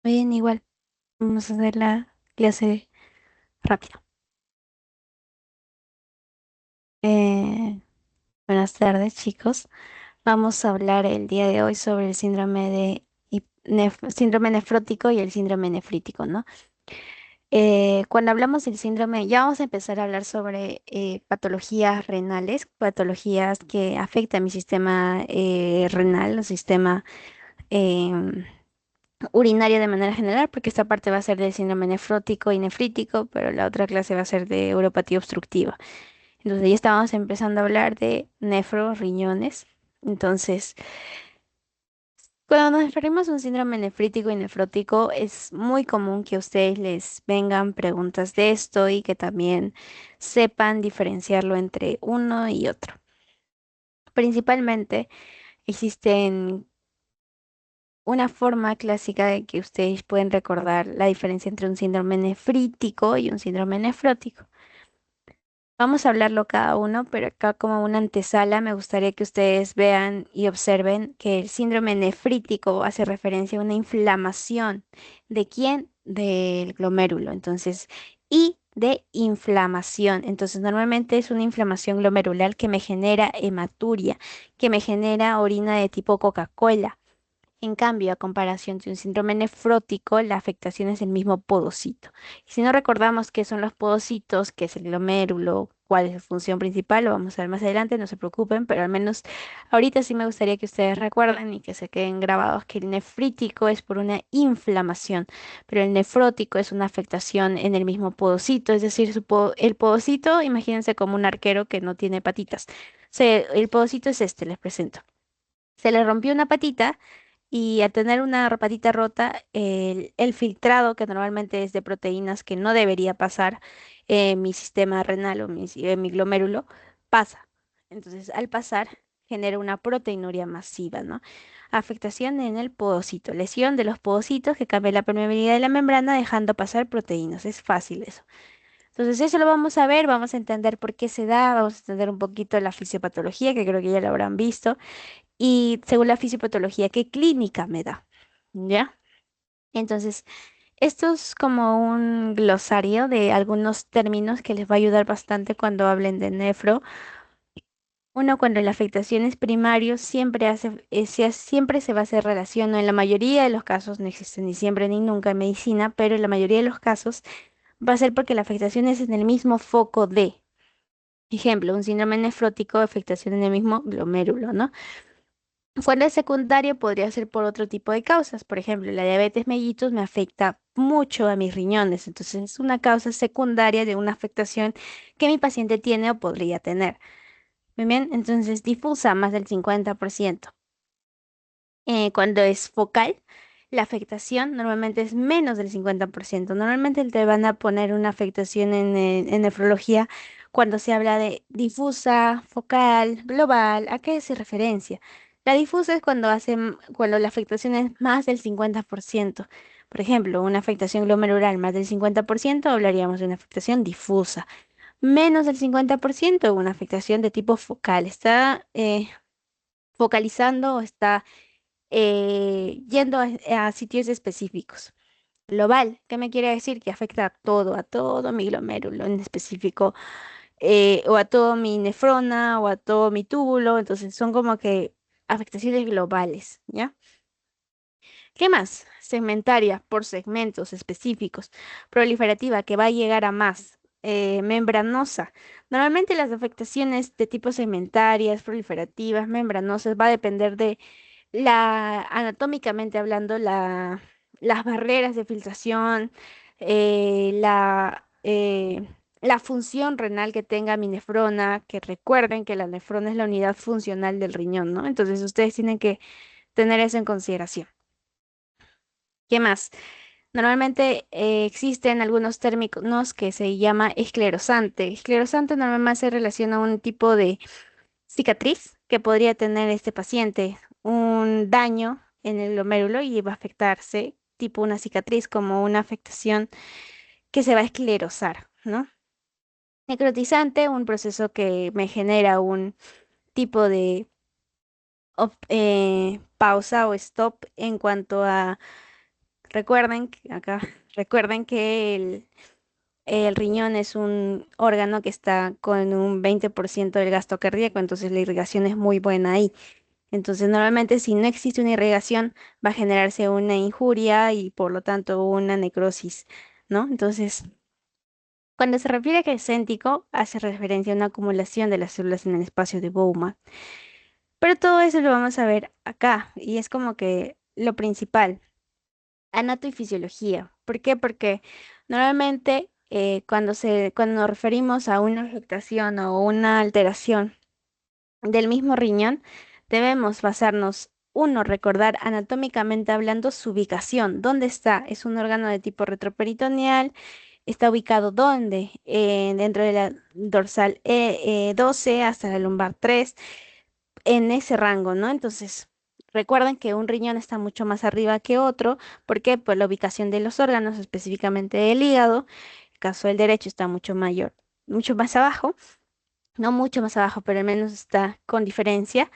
Bien, igual. Vamos a hacer la clase rápida. Eh, Buenas tardes, chicos. Vamos a hablar el día de hoy sobre el síndrome síndrome nefrótico y el síndrome nefrítico, ¿no? Cuando hablamos del síndrome, ya vamos a empezar a hablar sobre patologías renales, patologías que afectan mi sistema renal, el sistema em, urinario de manera general, porque esta parte va a ser del síndrome nefrótico y nefrítico, pero la otra clase va a ser de uropatía obstructiva. Entonces ya estábamos empezando a hablar de nefro, riñones. Entonces, cuando nos referimos a un síndrome nefrítico y nefrótico, es muy común que a ustedes les vengan preguntas de esto y que también sepan diferenciarlo entre uno y otro. Principalmente existen una forma clásica de que ustedes pueden recordar la diferencia entre un síndrome nefrítico y un síndrome nefrótico. Vamos a hablarlo cada uno, pero acá como una antesala me gustaría que ustedes vean y observen que el síndrome nefrítico hace referencia a una inflamación. ¿De quién? Del glomérulo. Entonces, y de inflamación. Entonces, normalmente es una inflamación glomerular que me genera hematuria, que me genera orina de tipo Coca-Cola. En cambio, a comparación de un síndrome nefrótico, la afectación es el mismo podocito. Y si no recordamos qué son los podocitos, qué es el glomérulo, cuál es su función principal, lo vamos a ver más adelante, no se preocupen, pero al menos ahorita sí me gustaría que ustedes recuerden y que se queden grabados que el nefrítico es por una inflamación, pero el nefrótico es una afectación en el mismo podocito, es decir, el podocito, imagínense como un arquero que no tiene patitas. El podocito es este, les presento. Se le rompió una patita y al tener una patita rota, el filtrado, que normalmente es de proteínas que no debería pasar en mi sistema renal o en mi glomérulo, pasa. Entonces, al pasar, genera una proteinuria masiva, ¿no? Afectación en el podocito, lesión de los podocitos que cambia la permeabilidad de la membrana dejando pasar proteínas. Es fácil eso. Entonces, eso lo vamos a ver, vamos a entender por qué se da, vamos a entender un poquito la fisiopatología, que creo que ya lo habrán visto y según la fisiopatología, qué clínica me da. ¿Ya? Entonces, esto es como un glosario de algunos términos que les va a ayudar bastante cuando hablen de nefro. Uno, cuando la afectación es primario, siempre se va a hacer relación, no en la mayoría de los casos, no existe ni siempre ni nunca en medicina, pero en la mayoría de los casos va a ser porque la afectación es en el mismo foco de, ejemplo, un síndrome nefrótico, afectación en el mismo glomérulo, ¿no? Cuando es secundario podría ser por otro tipo de causas. Por ejemplo, la diabetes mellitus me afecta mucho a mis riñones. Entonces es una causa secundaria de una afectación que mi paciente tiene o podría tener. Muy bien, entonces difusa más del 50%. Cuando es focal, la afectación normalmente es menos del 50%. Normalmente te van a poner una afectación en nefrología cuando se habla de difusa, focal, global. ¿A qué se referencia? La difusa es cuando la afectación es más del 50%. Por ejemplo, una afectación glomerular más del 50%, hablaríamos de una afectación difusa. Menos del 50%, una afectación de tipo focal. Está focalizando o está yendo a sitios específicos. Global, ¿qué me quiere decir? Que afecta a todo mi glomérulo en específico, o a todo mi nefrona, o a todo mi túbulo, entonces son como que afectaciones globales, ¿ya? ¿Qué más? Segmentaria, por segmentos específicos, proliferativa, que va a llegar a más, membranosa. Normalmente las afectaciones de tipo segmentarias, proliferativas, membranosas, va a depender de anatómicamente hablando, las barreras de filtración, la función renal que tenga mi nefrona, que recuerden que la nefrona es la unidad funcional del riñón, ¿no? Entonces ustedes tienen que tener eso en consideración. ¿Qué más? Normalmente existen algunos términos que se llama esclerosante. Esclerosante normalmente se relaciona a un tipo de cicatriz que podría tener este paciente, un daño en el glomérulo y va a afectarse, tipo una cicatriz, como una afectación que se va a esclerosar, ¿no? Necrotizante, un proceso que me genera un tipo de pausa o stop en cuanto a Recuerden que acá, recuerden que el riñón es un órgano que está con un 20% del gasto cardíaco, entonces la irrigación es muy buena ahí. Entonces, normalmente si no existe una irrigación, va a generarse una injuria y por lo tanto una necrosis, ¿no? Entonces, cuando se refiere a que es céntrico, hace referencia a una acumulación de las células en el espacio de Bowman. Pero todo eso lo vamos a ver acá y es como que lo principal, anato y fisiología. ¿Por qué? Porque normalmente cuando nos referimos a una afectación o una alteración del mismo riñón, debemos basarnos, uno, recordar anatómicamente hablando su ubicación. ¿Dónde está? Es un órgano de tipo retroperitoneal. ¿Está ubicado dónde? Dentro de la dorsal 12 hasta la lumbar 3, en ese rango, ¿no? Entonces, recuerden que un riñón está mucho más arriba que otro. ¿Por qué? Pues la ubicación de los órganos, específicamente del hígado. El caso del derecho está mucho mayor, mucho más abajo. No mucho más abajo, pero al menos está con diferencia.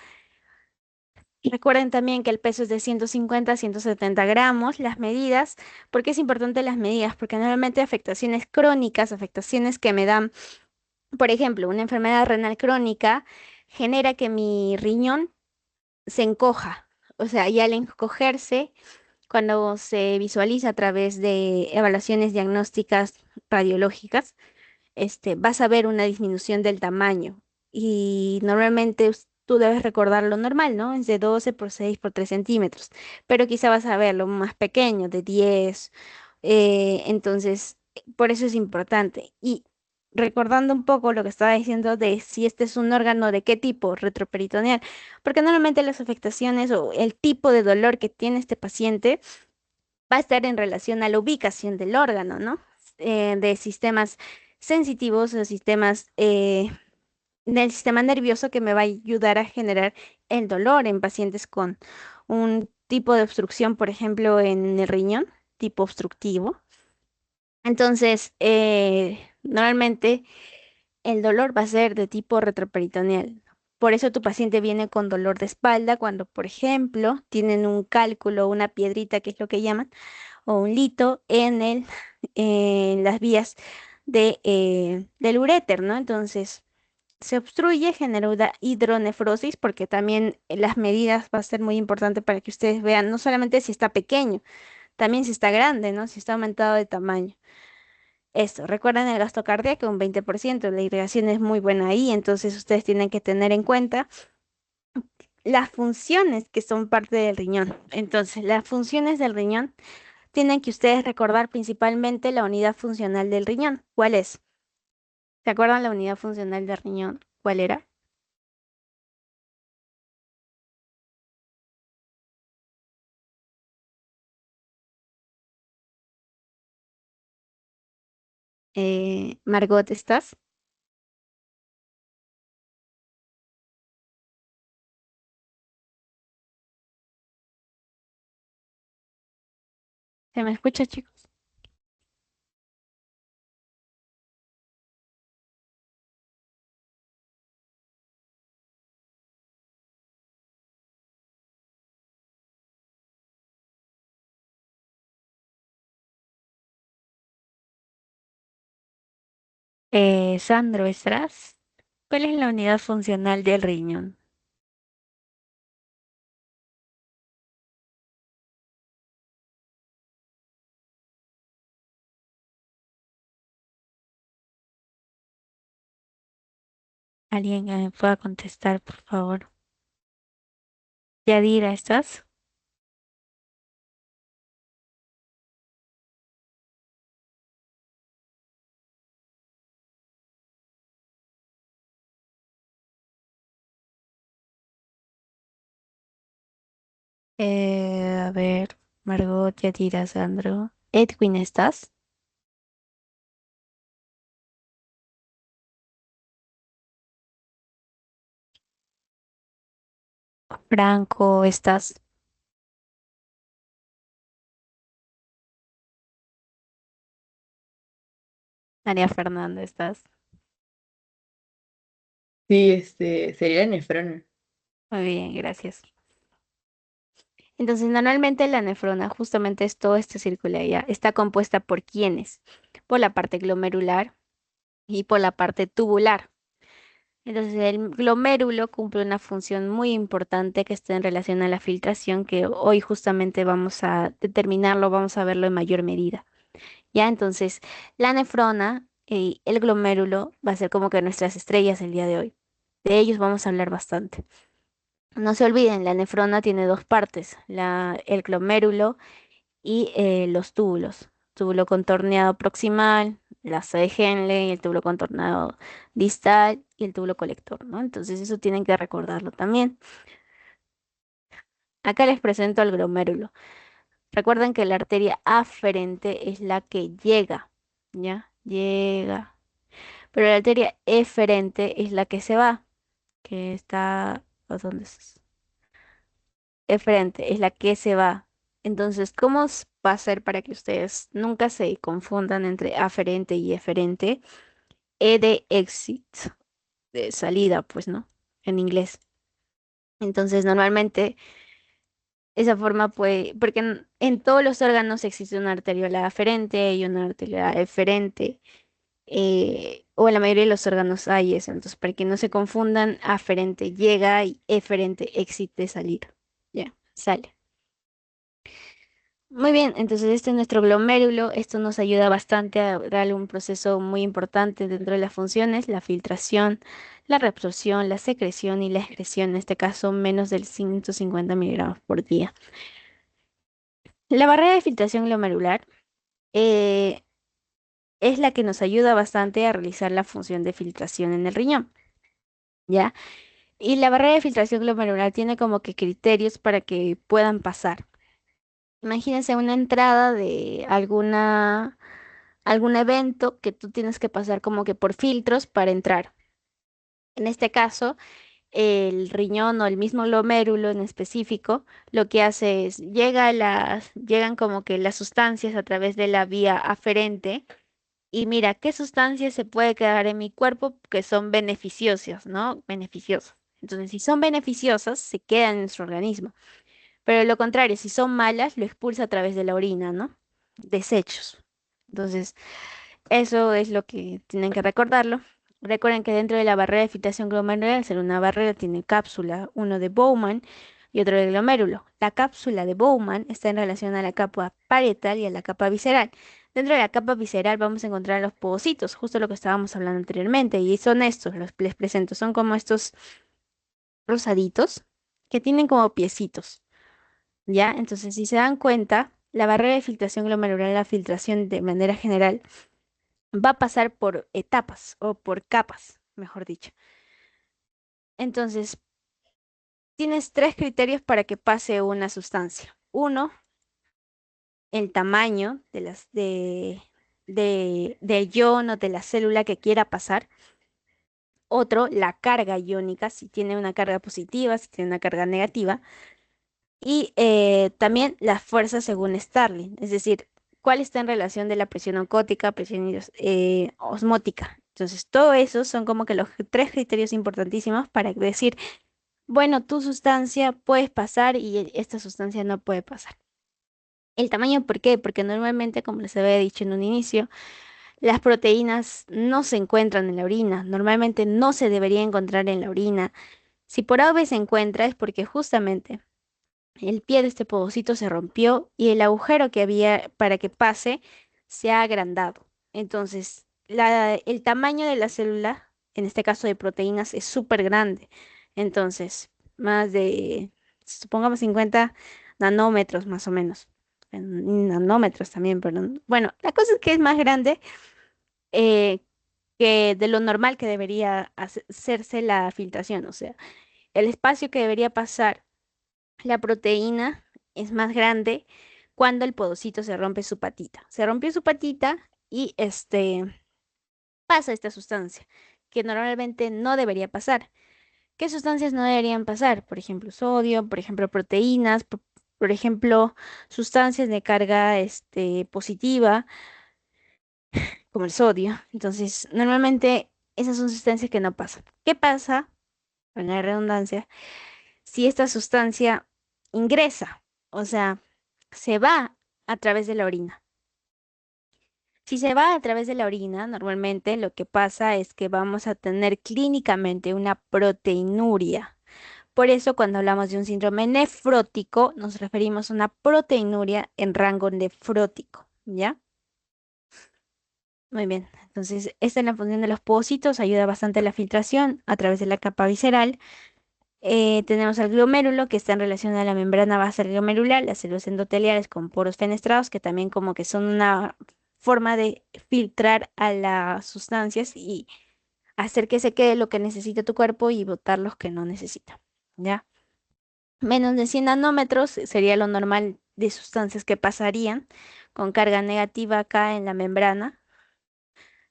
Recuerden también que el peso es de 150 a 170 gramos, las medidas. ¿Por qué es importante las medidas? Porque normalmente afectaciones crónicas, afectaciones que me dan, por ejemplo, una enfermedad renal crónica, genera que mi riñón se encoja. O sea, y al encogerse, cuando se visualiza a través de evaluaciones diagnósticas radiológicas, vas a ver una disminución del tamaño. Y normalmente tú debes recordar lo normal, ¿no? Es de 12 por 6 por 3 centímetros. Pero quizá vas a ver lo más pequeño, de 10. Entonces, por eso es importante. Y recordando un poco lo que estaba diciendo de si este es un órgano de qué tipo, retroperitoneal, porque normalmente las afectaciones o el tipo de dolor que tiene este paciente va a estar en relación a la ubicación del órgano, ¿no? De sistemas sensitivos o sistemas del sistema nervioso que me va a ayudar a generar el dolor en pacientes con un tipo de obstrucción, por ejemplo, en el riñón, tipo obstructivo. Entonces, normalmente el dolor va a ser de tipo retroperitoneal. Por eso tu paciente viene con dolor de espalda cuando, por ejemplo, tienen un cálculo, una piedrita, que es lo que llaman, o un lito en las vías del uréter, ¿no? Entonces, se obstruye, genera una hidronefrosis, porque también las medidas va a ser muy importante para que ustedes vean no solamente si está pequeño, también si está grande, ¿no? Si está aumentado de tamaño. Esto, recuerden el gasto cardíaco, un 20%, la irrigación es muy buena ahí, entonces ustedes tienen que tener en cuenta las funciones que son parte del riñón. Entonces, las funciones del riñón tienen que ustedes recordar principalmente la unidad funcional del riñón. ¿Cuál es? ¿Se acuerdan la unidad funcional del riñón? ¿Cuál era? Margot, ¿estás? ¿Se me escucha, chicos? Sandro, ¿estás? ¿Cuál es la unidad funcional del riñón? ¿Alguien que me pueda contestar, por favor? Yadira, ¿estás? A ver, Margot, Yadira, Sandro. Edwin, ¿estás? Franco, ¿estás? María Fernanda, ¿estás? Sí, sería la nefrona. Muy bien, gracias. Entonces, normalmente la nefrona justamente es todo este círculo de allá. Está compuesta por quiénes, por la parte glomerular y por la parte tubular. Entonces, el glomérulo cumple una función muy importante que está en relación a la filtración, que hoy justamente vamos a determinarlo, vamos a verlo en mayor medida. Ya, entonces, la nefrona y el glomérulo va a ser como que nuestras estrellas el día de hoy. De ellos vamos a hablar bastante. No se olviden, la nefrona tiene dos partes, el glomérulo y los túbulos. Túbulo contorneado proximal, la asa de Henle, el túbulo contorneado distal y el túbulo colector, ¿no? Entonces eso tienen que recordarlo también. Acá les presento al glomérulo. Recuerden que la arteria aferente es la que llega, ¿ya? Llega. Pero la arteria eferente es la que se va, que está... ¿a ¿Dónde es? Eferente es la que se va. Entonces, ¿cómo va a ser para que ustedes nunca se confundan entre aferente y eferente? E de exit, de salida, pues, ¿no? En inglés. Entonces, normalmente esa forma puede, porque en todos los órganos existe una arteriola aferente y una arteriola eferente, o en la mayoría de los órganos hay eso. Entonces, para que no se confundan, aferente llega y eferente exit de salir. Ya, sale. Muy bien, entonces este es nuestro glomérulo. Esto nos ayuda bastante a darle un proceso muy importante dentro de las funciones, la filtración, la reabsorción, la secreción y la excreción, en este caso menos del 150 miligramos por día. La barrera de filtración glomerular eh, es la que nos ayuda bastante a realizar la función de filtración en el riñón, ¿ya? Y la barrera de filtración glomerular tiene como que criterios para que puedan pasar. Imagínense una entrada de algún evento que tú tienes que pasar como que por filtros para entrar. En este caso, el riñón o el mismo glomérulo en específico, lo que hace es llegan como que las sustancias a través de la vía aferente y mira qué sustancias se puede quedar en mi cuerpo que son beneficiosas, ¿no? Beneficiosas. Entonces, si son beneficiosas, se quedan en nuestro organismo. Pero lo contrario, si son malas, lo expulsa a través de la orina, ¿no? Desechos. Entonces, eso es lo que tienen que recordarlo. Recuerden que dentro de la barrera de filtración glomerular, al ser una barrera, tiene cápsula, uno de Bowman y otro de glomérulo. La cápsula de Bowman está en relación a la capa parietal y a la capa visceral. Dentro de la capa visceral vamos a encontrar los povocitos, justo lo que estábamos hablando anteriormente, y son estos, los les presento, son como estos rosaditos que tienen como piecitos, ¿ya? Entonces, si se dan cuenta, la barrera de filtración glomerular, la filtración de manera general, va a pasar por etapas o por capas, mejor dicho. Entonces, tienes tres criterios para que pase una sustancia. Uno, el tamaño del ion o de la célula que quiera pasar. Otro, la carga iónica, si tiene una carga positiva, si tiene una carga negativa. Y también las fuerzas según Starling, es decir, cuál está en relación de la presión oncótica, osmótica. Entonces, todo eso son como que los tres criterios importantísimos para decir, bueno, tu sustancia puedes pasar y esta sustancia no puede pasar. El tamaño, ¿por qué? Porque normalmente, como les había dicho en un inicio, las proteínas no se encuentran en la orina, normalmente no se debería encontrar en la orina. Si por A se encuentra es porque justamente el pie de este pocito se rompió y el agujero que había para que pase se ha agrandado. Entonces, el tamaño de la célula, en este caso de proteínas, es súper grande. Entonces, más de, supongamos 50 nanómetros más o menos. En nanómetros también, perdón. Bueno, la cosa es que es más grande eh, que de lo normal que debería hacerse la filtración. O sea, el espacio que debería pasar la proteína es más grande cuando el podocito se rompe su patita. Se rompió su patita y pasa esta sustancia que normalmente no debería pasar. ¿Qué sustancias no deberían pasar? Por ejemplo, sodio, por ejemplo, proteínas, por ejemplo, sustancias de carga positiva, como el sodio. Entonces, normalmente esas son sustancias que no pasan. ¿Qué pasa, con la redundancia, si esta sustancia ingresa? O sea, se va a través de la orina. Si se va a través de la orina, normalmente lo que pasa es que vamos a tener clínicamente una proteinuria. Por eso, cuando hablamos de un síndrome nefrótico, nos referimos a una proteinuria en rango nefrótico, ¿ya? Muy bien. Entonces, esta es la función de los pocitos, ayuda bastante a la filtración a través de la capa visceral. Tenemos al glomérulo, que está en relación a la membrana basal glomerular, las células endoteliales con poros fenestrados, que también como que son una forma de filtrar a las sustancias y hacer que se quede lo que necesita tu cuerpo y botar los que no necesita, ¿ya? Menos de 100 nanómetros sería lo normal de sustancias que pasarían con carga negativa acá en la membrana.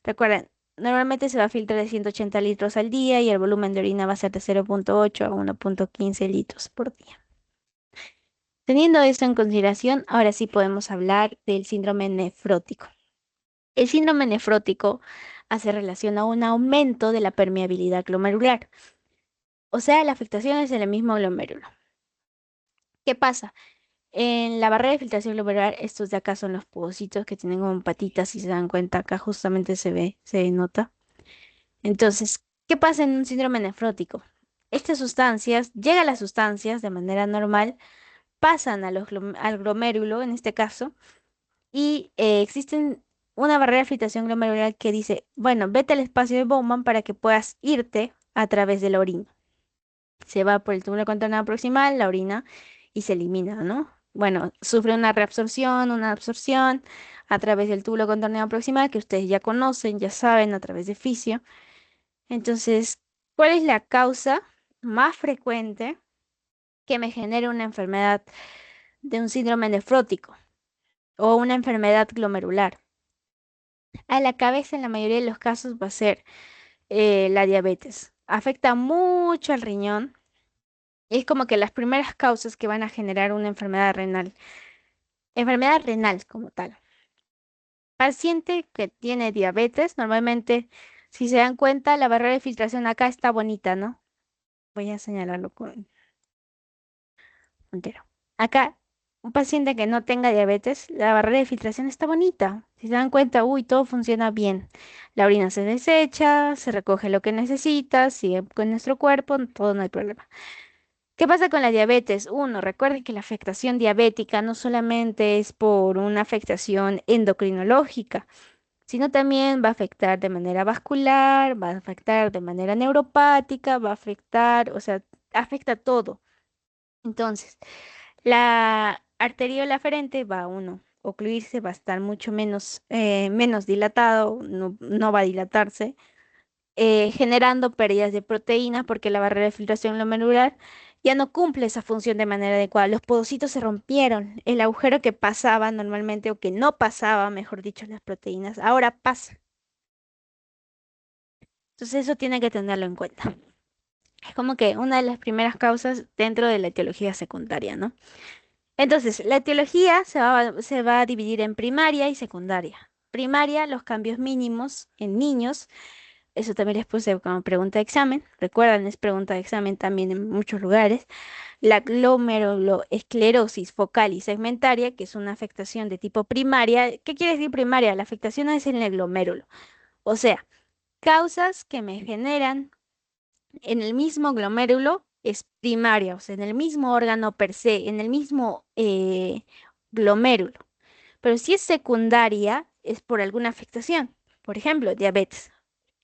Recuerden, normalmente se va a filtrar de 180 litros al día y el volumen de orina va a ser de 0,8 a 1,15 litros por día. Teniendo esto en consideración, ahora sí podemos hablar del síndrome nefrótico. El síndrome nefrótico hace relación a un aumento de la permeabilidad glomerular, o sea, la afectación es en el mismo glomérulo. ¿Qué pasa? En la barrera de filtración glomerular, estos de acá son los pocitos que tienen como patitas, si se dan cuenta, acá justamente se ve, se nota. Entonces, ¿qué pasa en un síndrome nefrótico? Estas sustancias, llegan las sustancias de manera normal, pasan a al glomérulo, en este caso, y existen una barrera de filtración glomerular que dice, bueno, vete al espacio de Bowman para que puedas irte a través de la orina. Se va por el túbulo contornado proximal, la orina, y se elimina, ¿no? Bueno, sufre una reabsorción, una absorción a través del túbulo contorneado proximal, que ustedes ya conocen, ya saben, a través de fisio. Entonces, ¿cuál es la causa más frecuente que me genera una enfermedad de un síndrome nefrótico o una enfermedad glomerular? A la cabeza, en la mayoría de los casos, va a ser la diabetes. Afecta mucho al riñón. Es como que las primeras causas que van a generar una enfermedad renal. Enfermedad renal como tal. Paciente que tiene diabetes, normalmente, si se dan cuenta, la barrera de filtración acá está bonita, ¿no? Voy a señalarlo con entero. Acá, un paciente que no tenga diabetes, la barrera de filtración está bonita. Si se dan cuenta, uy, todo funciona bien. La orina se desecha, se recoge lo que necesita, sigue con nuestro cuerpo, todo no hay problema. ¿Qué pasa con la diabetes? Uno, recuerden que la afectación diabética no solamente es por una afectación endocrinológica, sino también va a afectar de manera vascular, va a afectar de manera neuropática, va a afectar, o sea, afecta todo. Entonces, la arteriola aferente va a uno ocluirse, va a estar mucho menos dilatado, no va a dilatarse, generando pérdidas de proteínas porque la barrera de filtración glomerular ya no cumple esa función de manera adecuada. Los podocitos se rompieron. El agujero que pasaba normalmente o que no pasaba, mejor dicho, las proteínas, ahora pasa. Entonces eso tiene que tenerlo en cuenta. Es como que una de las primeras causas dentro de la etiología secundaria, ¿no? Entonces, la etiología se va a dividir en primaria y secundaria. Primaria, los cambios mínimos en niños. Eso también les puse como pregunta de examen. Recuerdan, es pregunta de examen también en muchos lugares. La glomeruloesclerosis focal y segmentaria, que es una afectación de tipo primaria. ¿Qué quiere decir primaria? La afectación es en el glomérulo. O sea, causas que me generan en el mismo glomérulo es primaria, o sea, en el mismo órgano per se, en el mismo glomérulo. Pero si es secundaria, es por alguna afectación. Por ejemplo, diabetes.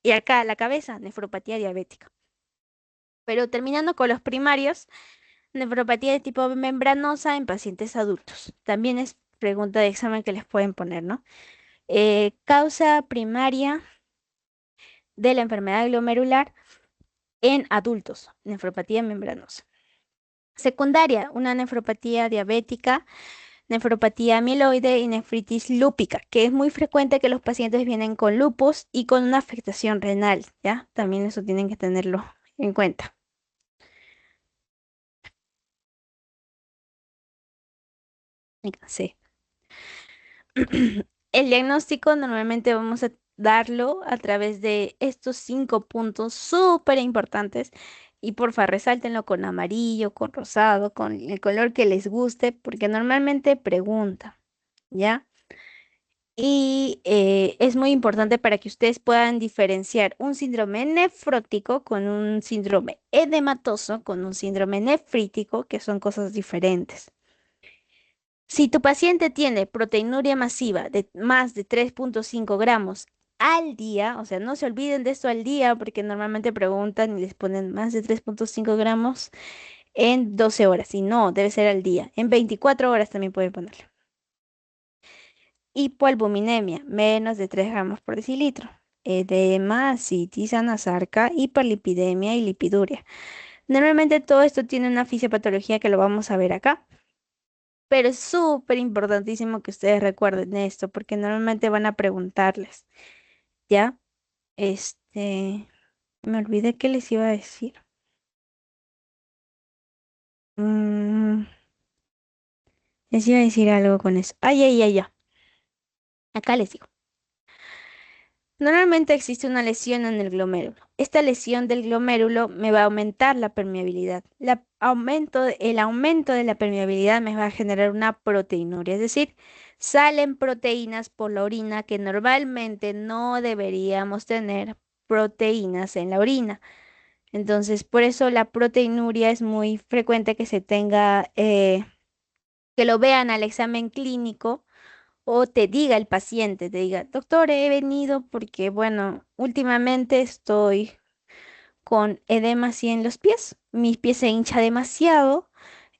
Y acá la cabeza, nefropatía diabética. Pero terminando con los primarios, nefropatía de tipo membranosa en pacientes adultos. También es pregunta de examen que les pueden poner, ¿no? Causa primaria de la enfermedad glomerular en adultos, nefropatía membranosa. Secundaria, una nefropatía diabética, nefropatía amiloide y nefritis lúpica, que es muy frecuente que los pacientes vienen con lupus y con una afectación renal, ¿ya? También eso tienen que tenerlo en cuenta. Sí. El diagnóstico normalmente vamos a darlo a través de estos 5 puntos súper importantes Y porfa, resáltenlo con amarillo, con rosado, con el color que les guste, porque normalmente pregunta, ¿ya? Y es muy importante para que ustedes puedan diferenciar un síndrome nefrótico con un síndrome edematoso, con un síndrome nefrítico, que son cosas diferentes. Si tu paciente tiene proteinuria masiva de más de 3,5 gramos al día, o sea, no se olviden de esto al día, porque normalmente preguntan y les ponen más de 3,5 gramos en 12 horas, y no, debe ser al día. En 24 horas también pueden ponerlo. Hipoalbuminemia, menos de 3 gramos por decilitro. Edema, asitis, anasarca, hiperlipidemia y lipiduria. Normalmente todo esto tiene una fisiopatología que lo vamos a ver acá, pero es súper importantísimo que ustedes recuerden esto, porque normalmente van a preguntarles, ¿ya? Este, me olvidé qué les iba a decir. Mm, les iba a decir algo con eso. Ay, ay, ay, ya. Acá les digo. Normalmente existe una lesión en el glomérulo. Esta lesión del glomérulo me va a aumentar la permeabilidad. El aumento de la permeabilidad me va a generar una proteinuria, es decir, salen proteínas por la orina que normalmente no deberíamos tener proteínas en la orina. Entonces, por eso la proteinuria es muy frecuente que se tenga, que lo vean al examen clínico o te diga el paciente, te diga, doctor, he venido porque, bueno, últimamente estoy con edema así en los pies, mis pies se hincha demasiado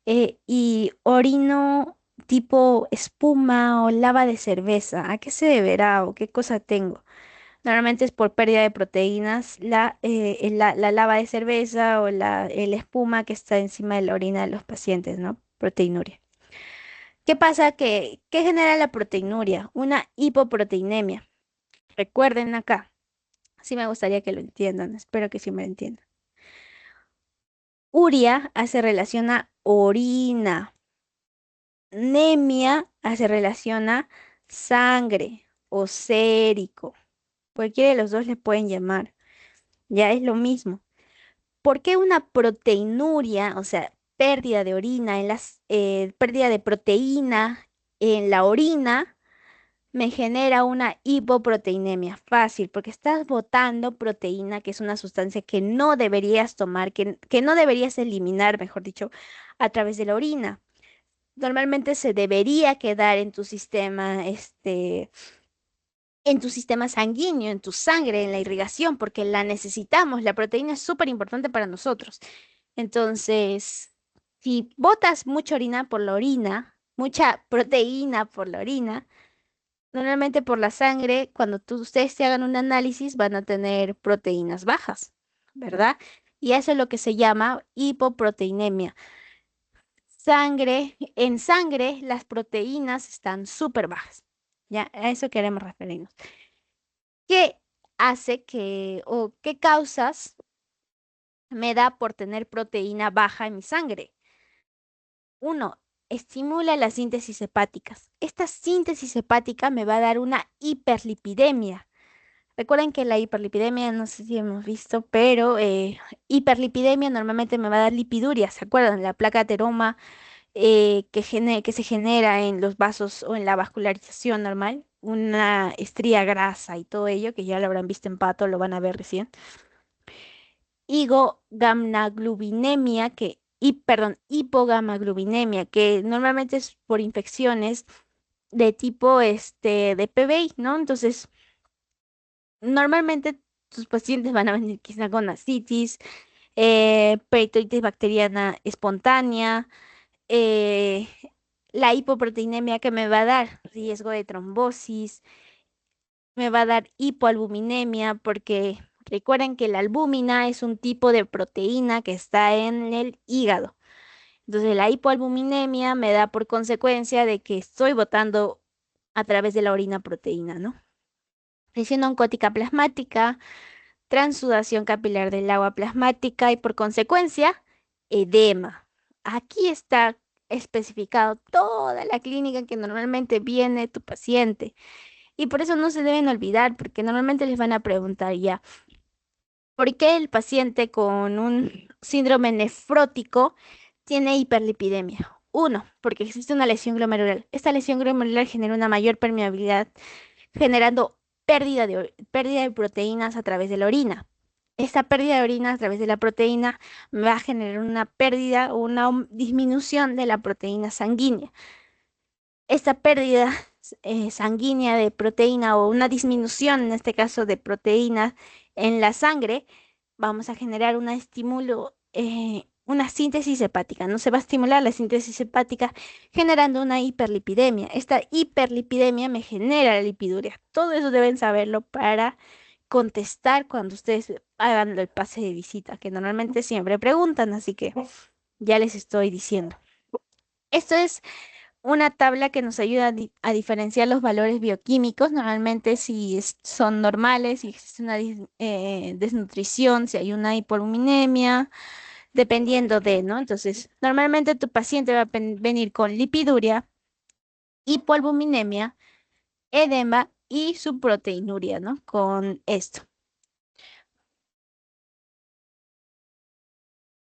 y orino tipo espuma o lava de cerveza. ¿A qué se deberá o qué cosa tengo? Normalmente es por pérdida de proteínas, la lava de cerveza o el espuma que está encima de la orina de los pacientes, ¿no? Proteinuria. ¿Qué pasa? ¿Qué genera la proteinuria? Una hipoproteinemia. Recuerden acá, sí me gustaría que lo entiendan, espero que sí me lo entiendan. Uria hace relación a orina, nemia hace relación a sangre o sérico. Cualquiera de los dos le pueden llamar, ya es lo mismo. ¿Por qué una proteinuria, o sea, pérdida de orina pérdida de proteína en la orina? Me genera una hipoproteinemia. Fácil, porque estás botando proteína, que es una sustancia que no deberías tomar, que no deberías eliminar, mejor dicho, a través de la orina. Normalmente se debería quedar en tu sistema, en tu sistema sanguíneo, en tu sangre, en la irrigación, porque la necesitamos. La proteína es súper importante para nosotros. Entonces, si botas mucha orina por la orina, mucha proteína por la orina, normalmente por la sangre, cuando ustedes te hagan un análisis, van a tener proteínas bajas, ¿verdad? Y eso es lo que se llama hipoproteinemia. En sangre, las proteínas están súper bajas. Ya, a eso queremos referirnos. ¿Qué hace o qué causas me da por tener proteína baja en mi sangre? Uno, estimula las síntesis hepáticas. Esta síntesis hepática me va a dar una hiperlipidemia. Recuerden que la hiperlipidemia, no sé si hemos visto, pero hiperlipidemia normalmente me va a dar lipiduria, ¿se acuerdan? La placa ateroma que se genera en los vasos o en la vascularización normal, una estría grasa y todo ello, que ya lo habrán visto en pato, lo van a ver recién. Hipogamaglobulinemia, perdón, hipogamaglobulinemia, que normalmente es por infecciones de tipo de PBI, ¿no? Entonces, normalmente tus pacientes van a venir quizá con ascitis, peritonitis bacteriana espontánea, eh, la hipoproteinemia que me va a dar riesgo de trombosis, me va a dar hipoalbuminemia, porque recuerden que la albúmina es un tipo de proteína que está en el hígado. Entonces la hipoalbuminemia me da por consecuencia de que estoy botando a través de la orina proteína, ¿no? Presión oncótica plasmática, transudación capilar del agua plasmática y por consecuencia, edema. Aquí está especificado toda la clínica en que normalmente viene tu paciente. Y por eso no se deben olvidar, porque normalmente les van a preguntar ya, ¿Por qué el paciente con un síndrome nefrótico tiene hiperlipidemia? Uno, porque existe una lesión glomerular. Esta lesión glomerular genera una mayor permeabilidad, generando pérdida de proteínas a través de la orina. Esta pérdida de orina a través de la proteína va a generar una pérdida o una disminución de la proteína sanguínea. Esta pérdida sanguínea de proteína o una disminución, en este caso de proteínas en la sangre, vamos a generar un estímulo, una síntesis hepática. No se va a estimular la síntesis hepática generando una hiperlipidemia. Esta hiperlipidemia me genera la lipiduria. Todo eso deben saberlo para contestar cuando ustedes hagan el pase de visita, que normalmente siempre preguntan, así que ya les estoy diciendo. Esto es una tabla que nos ayuda a diferenciar los valores bioquímicos, normalmente si son normales, si existe una desnutrición, si hay una hipoalbuminemia, dependiendo de, ¿no? Entonces, normalmente tu paciente va a venir con lipiduria, hipoalbuminemia, edema y su proteinuria, ¿no? Con esto.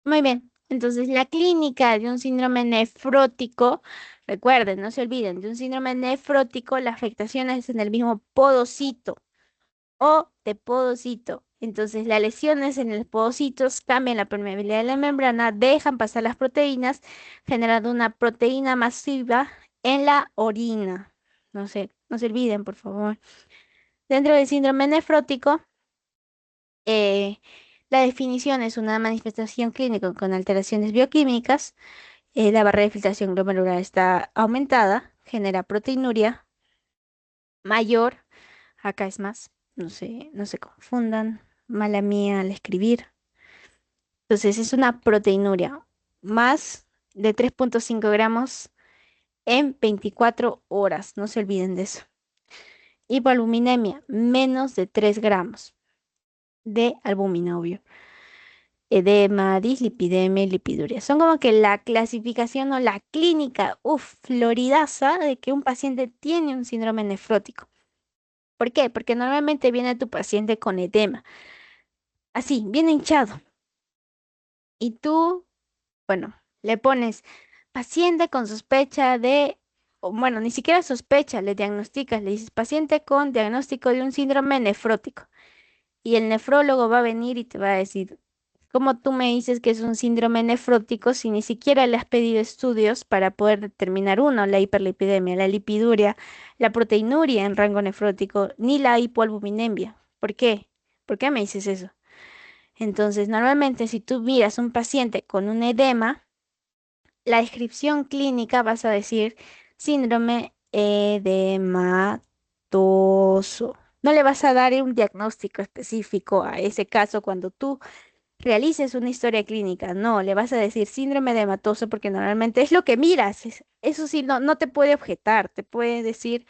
Muy bien. Entonces, la clínica de un síndrome nefrótico, recuerden, no se olviden, de un síndrome nefrótico, la afectación es en el mismo podocito o de podocito. Entonces, las lesiones en los podocitos cambian la permeabilidad de la membrana, dejan pasar las proteínas, generando una proteína masiva en la orina. No se olviden, por favor. Dentro del síndrome nefrótico, eh, la definición es una manifestación clínica con alteraciones bioquímicas. La barrera de filtración glomerular está aumentada, genera proteinuria mayor. Acá es más, no se confundan. Mala mía al escribir. Entonces es una proteinuria más de 3,5 gramos en 24 horas. No se olviden de eso. Hipoalbuminemia, menos de 3 gramos de albúmina, obvio. Edema, dislipidemia y lipiduria. Son como que la clasificación o la clínica, floridaza de que un paciente tiene un síndrome nefrótico. ¿Por qué? Porque normalmente viene tu paciente con edema, así, bien hinchado. Y tú, bueno, le pones paciente con sospecha de, o bueno, ni siquiera sospecha, le diagnosticas, le dices paciente con diagnóstico de un síndrome nefrótico. Y el nefrólogo va a venir y te va a decir, ¿cómo tú me dices que es un síndrome nefrótico si ni siquiera le has pedido estudios para poder determinar uno, la hiperlipidemia, la lipiduria, la proteinuria en rango nefrótico, ni la hipoalbuminemia? ¿Por qué? ¿Por qué me dices eso? Entonces, normalmente si tú miras un paciente con un edema, la descripción clínica vas a decir síndrome edematoso. No le vas a dar un diagnóstico específico a ese caso cuando tú realices una historia clínica. No, le vas a decir síndrome edematoso porque normalmente es lo que miras. Eso sí, no te puede objetar, te puede decir,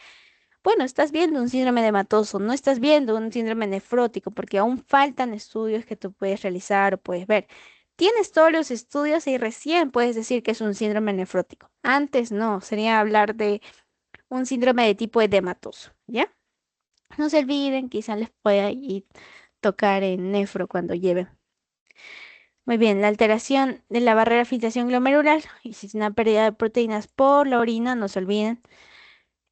bueno, estás viendo un síndrome edematoso, no estás viendo un síndrome nefrótico porque aún faltan estudios que tú puedes realizar o puedes ver. Tienes todos los estudios y recién puedes decir que es un síndrome nefrótico. Antes no, sería hablar de un síndrome de tipo edematoso, ¿ya? No se olviden, quizás les pueda ir tocar en nefro cuando lleven. Muy bien, la alteración de la barrera de filtración glomerular existe una pérdida de proteínas por la orina, no se olviden.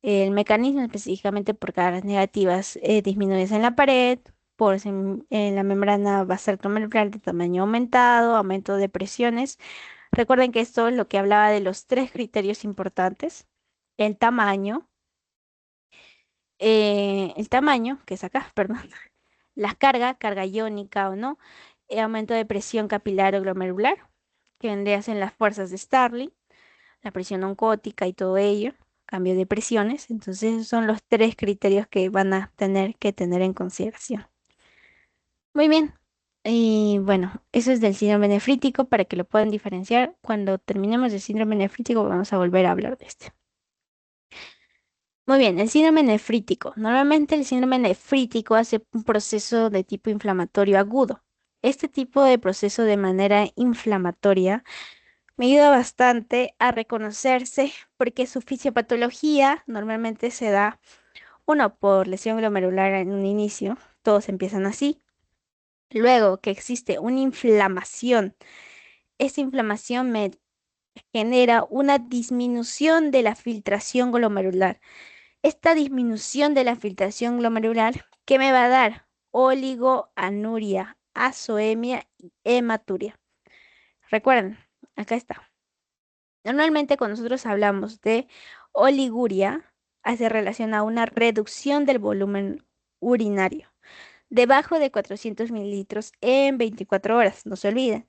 El mecanismo específicamente por cargas negativas disminuye en la pared, en la membrana basal glomerular de tamaño aumentado, aumento de presiones. Recuerden que esto es lo que hablaba de los tres criterios importantes. El tamaño, que es acá, perdón, la carga iónica o no, aumento de presión capilar o glomerular, que vendría a ser las fuerzas de Starling, la presión oncótica y todo ello, cambio de presiones. Entonces, esos son los tres criterios que van a tener que tener en consideración. Muy bien. Y bueno, eso es del síndrome nefrítico para que lo puedan diferenciar. Cuando terminemos el síndrome nefrítico, vamos a volver a hablar de este. Muy bien, el síndrome nefrítico. Normalmente el síndrome nefrítico hace un proceso de tipo inflamatorio agudo. Este tipo de proceso de manera inflamatoria me ayuda bastante a reconocerse porque su fisiopatología normalmente se da, uno, por lesión glomerular en un inicio, todos empiezan así, Luego que existe una inflamación, esa inflamación me genera una disminución de la filtración glomerular. Esta disminución de la filtración glomerular, ¿qué me va a dar? Oligoanuria, azoemia y hematuria. Recuerden, acá está. Normalmente cuando nosotros hablamos de oliguria, hace relación a una reducción del volumen urinario, debajo de 400 mililitros en 24 horas, no se olviden.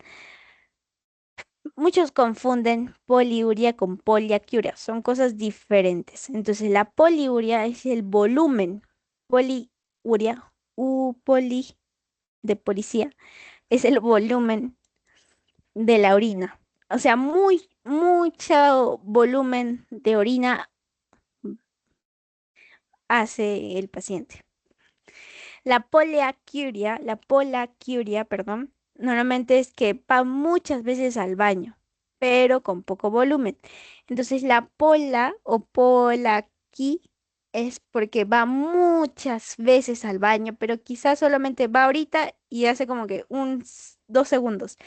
Muchos confunden poliuria con poliacuria, son cosas diferentes. Entonces, la poliuria es el volumen, poliuria, poli de policía, es el volumen de la orina. O sea, mucho volumen de orina hace el paciente. La polacuria, perdón, normalmente es que va muchas veces al baño, pero con poco volumen. Entonces la pola o polaqui es porque va muchas veces al baño, pero quizás solamente va ahorita y hace como que 2 segundos.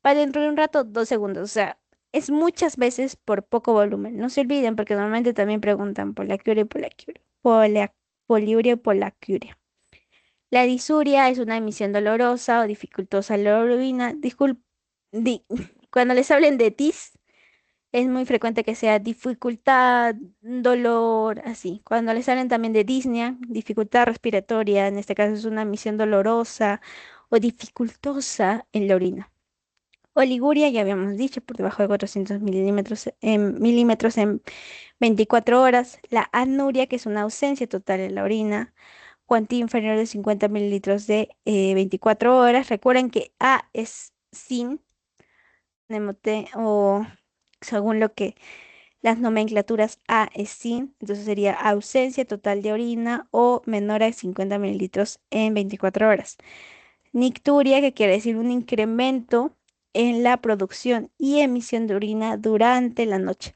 Va dentro de un rato, 2 segundos. O sea, es muchas veces por poco volumen. No se olviden porque normalmente también preguntan polacuria y polacuria. Poliuria y polacuria. La disuria es una emisión dolorosa o dificultosa en la orina. Di- Cuando les hablen de dis, es muy frecuente que sea dificultad, dolor, así. Cuando les hablen también de disnea, dificultad respiratoria, en este caso es una emisión dolorosa o dificultosa en la orina. Oliguria, ya habíamos dicho, por debajo de 400 milímetros en 24 horas. La anuria, que es una ausencia total en la orina cuantía inferior de 50 mililitros de 24 horas. Recuerden que A es sin, o según lo que las nomenclaturas A es sin, entonces sería ausencia total de orina o menor a 50 mililitros en 24 horas. Nicturia, que quiere decir un incremento en la producción y emisión de orina durante la noche.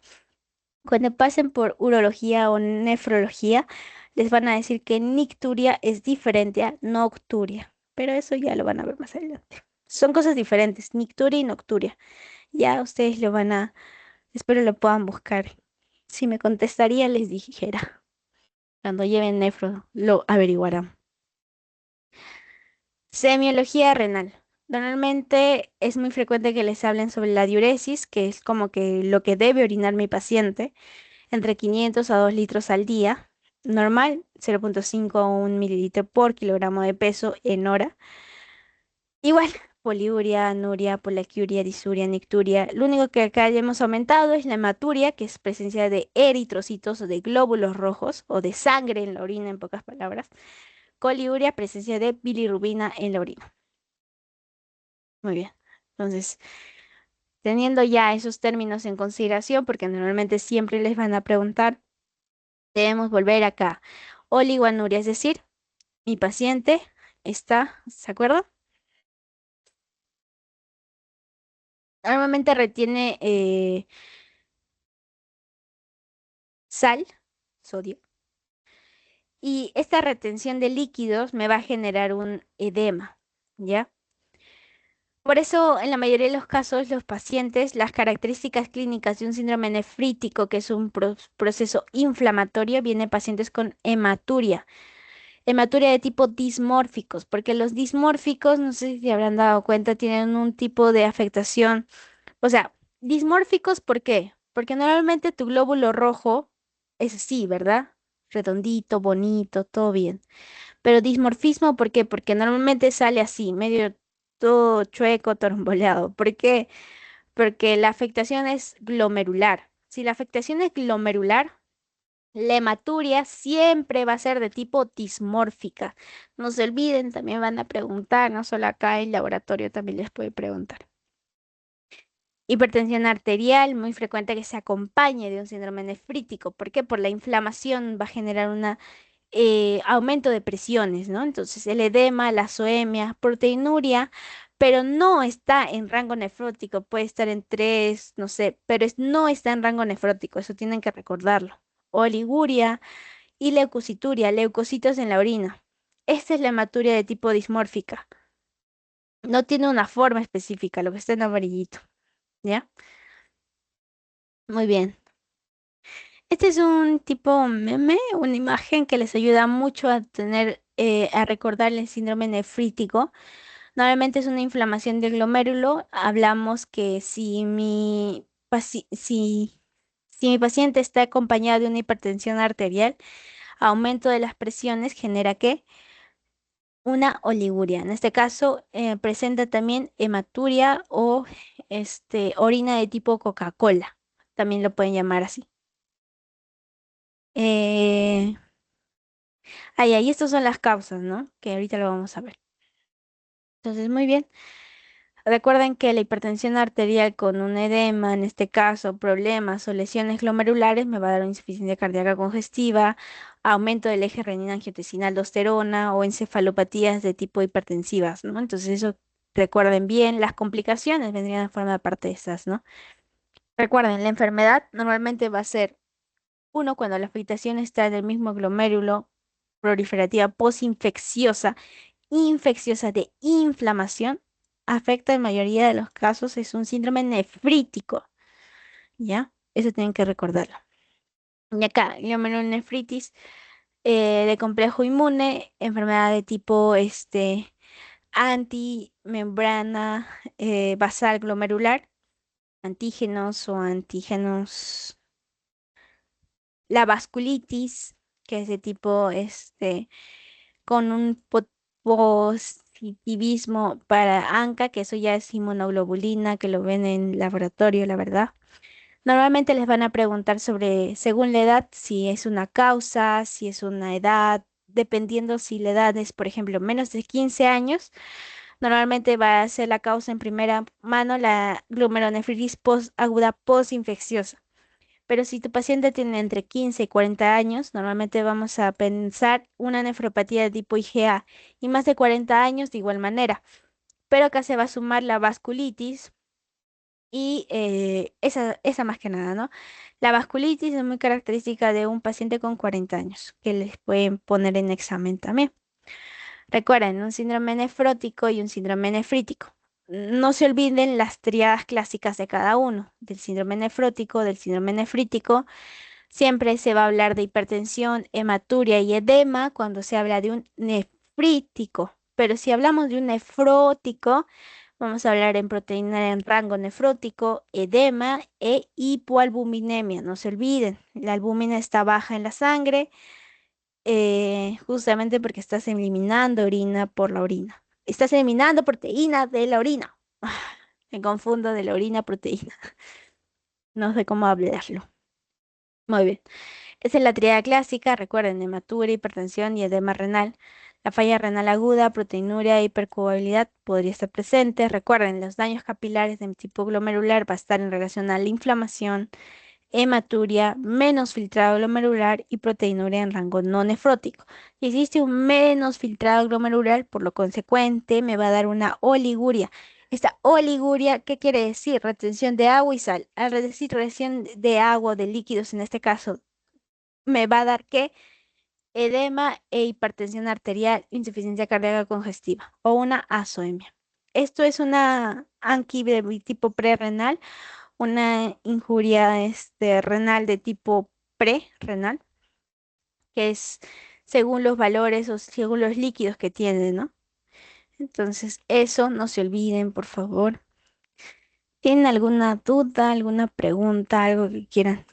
Cuando pasen por urología o nefrología, les van a decir que nicturia es diferente a nocturia, pero eso ya lo van a ver más adelante. Son cosas diferentes, nicturia y nocturia. Ya ustedes lo van a, espero lo puedan buscar. Si me contestaría, les dijera. Cuando lleven nefro, lo averiguarán. Semiología renal. Normalmente es muy frecuente que les hablen sobre la diuresis, que es como que lo que debe orinar mi paciente entre 500 a 2 litros al día. Normal, 0,5 a 1 mililitro por kilogramo de peso en hora. Igual, poliuria, anuria, polaquiuria, disuria, nicturia. Lo único que acá ya hemos aumentado es la hematuria, que es presencia de eritrocitos o de glóbulos rojos o de sangre en la orina, en pocas palabras. Coliuria, presencia de bilirrubina en la orina. Muy bien. Entonces, teniendo ya esos términos en consideración, porque normalmente siempre les van a preguntar, debemos volver acá. Oligoanuria, es decir, mi paciente está, ¿se acuerda? Normalmente retiene sal, sodio, y esta retención de líquidos me va a generar un edema, ¿ya? Por eso, en la mayoría de los casos, los pacientes, las características clínicas de un síndrome nefrítico, que es un proceso inflamatorio, vienen pacientes con hematuria. Hematuria de tipo dismórficos, porque los dismórficos, no sé si se habrán dado cuenta, tienen un tipo de afectación. O sea, dismórficos, ¿por qué? Porque normalmente tu glóbulo rojo es así, ¿verdad? Redondito, bonito, todo bien. Pero dismorfismo, ¿por qué? Porque normalmente sale así, medio todo chueco, toromboleado. ¿Por qué? Porque la afectación es glomerular. Si la afectación es glomerular, la hematuria siempre va a ser de tipo dismórfica. No se olviden, también van a preguntar, no solo acá en laboratorio también les puede preguntar. Hipertensión arterial, muy frecuente que se acompañe de un síndrome nefrítico. ¿Por qué? Por la inflamación va a generar un aumento de presiones, ¿no? Entonces, el edema, la azoemia, proteinuria, pero no está en rango nefrótico, puede estar en 3, no sé, pero no está en rango nefrótico, eso tienen que recordarlo. Oliguria y leucocituria, leucocitos en la orina. Esta es la hematuria de tipo dismórfica. No tiene una forma específica, lo que está en amarillito, ¿ya? Muy bien. Este es un tipo meme, una imagen que les ayuda mucho a tener, a recordar el síndrome nefrítico. Normalmente es una inflamación del glomérulo. Hablamos que si mi paciente está acompañado de una hipertensión arterial, aumento de las presiones genera ¿qué? Una oliguria. En este caso, presenta también hematuria o orina de tipo Coca-Cola. También lo pueden llamar así. Eh, ahí, estas son las causas, ¿no? Que ahorita lo vamos a ver. Entonces, muy bien. Recuerden que la hipertensión arterial con un edema, en este caso, problemas o lesiones glomerulares, me va a dar una insuficiencia cardíaca congestiva, aumento del eje renina-angiotensina-aldosterona o encefalopatías de tipo hipertensivas, ¿no? Entonces, eso recuerden bien. Las complicaciones vendrían a formar parte de esas, ¿no? Recuerden, la enfermedad normalmente va a ser, uno, cuando la afectación está en el mismo glomérulo, proliferativa posinfecciosa, infecciosa de inflamación, afecta en mayoría de los casos, es un síndrome nefrítico, ¿ya? Eso tienen que recordarlo. Y acá, glomerulonefritis de complejo inmune, enfermedad de tipo antimembrana basal glomerular, antígenos o antígenos, la vasculitis, que es de tipo con un positivismo para ANCA, que eso ya es inmunoglobulina, que lo ven en laboratorio, la verdad. Normalmente les van a preguntar sobre, según la edad, si es una causa, si es una edad, dependiendo si la edad es, por ejemplo, menos de 15 años, normalmente va a ser la causa en primera mano la glomerulonefritis aguda postinfecciosa. Pero si tu paciente tiene entre 15 y 40 años, normalmente vamos a pensar una nefropatía de tipo IgA y más de 40 años de igual manera. Pero acá se va a sumar la vasculitis y esa más que nada, ¿no? La vasculitis es muy característica de un paciente con 40 años, que les pueden poner en examen también. Recuerden, un síndrome nefrótico y un síndrome nefrítico. No se olviden las triadas clásicas de cada uno, del síndrome nefrótico, del síndrome nefrítico. Siempre se va a hablar de hipertensión, hematuria y edema cuando se habla de un nefrítico. Pero si hablamos de un nefrótico, vamos a hablar en proteína en rango nefrótico, edema e hipoalbuminemia. No se olviden, la albúmina está baja en la sangre, justamente porque estás eliminando orina por la orina. Estás eliminando proteína de la orina. Me confundo de la orina proteína. No sé cómo hablarlo. Muy bien. Esa es la triada clásica, recuerden, hematura, hipertensión y edema renal. La falla renal aguda, proteinuria e hipercoagulabilidad podría estar presente. Recuerden, los daños capilares de tipo glomerular va a estar en relación a la inflamación, hematuria, menos filtrado glomerular y proteinuria en rango no nefrótico. Si existe un menos filtrado glomerular, por lo consecuente, me va a dar una oliguria. Esta oliguria, ¿qué quiere decir? Retención de agua y sal. Al decir retención de agua, de líquidos en este caso, me va a dar ¿qué? Edema e hipertensión arterial, insuficiencia cardíaca congestiva o una azoemia. Esto es una ANQI de tipo prerrenal, una injuria renal de tipo prerrenal, que es según los valores o según los líquidos que tiene, ¿no? Entonces, eso no se olviden, por favor. ¿Tienen alguna duda, alguna pregunta, algo que quieran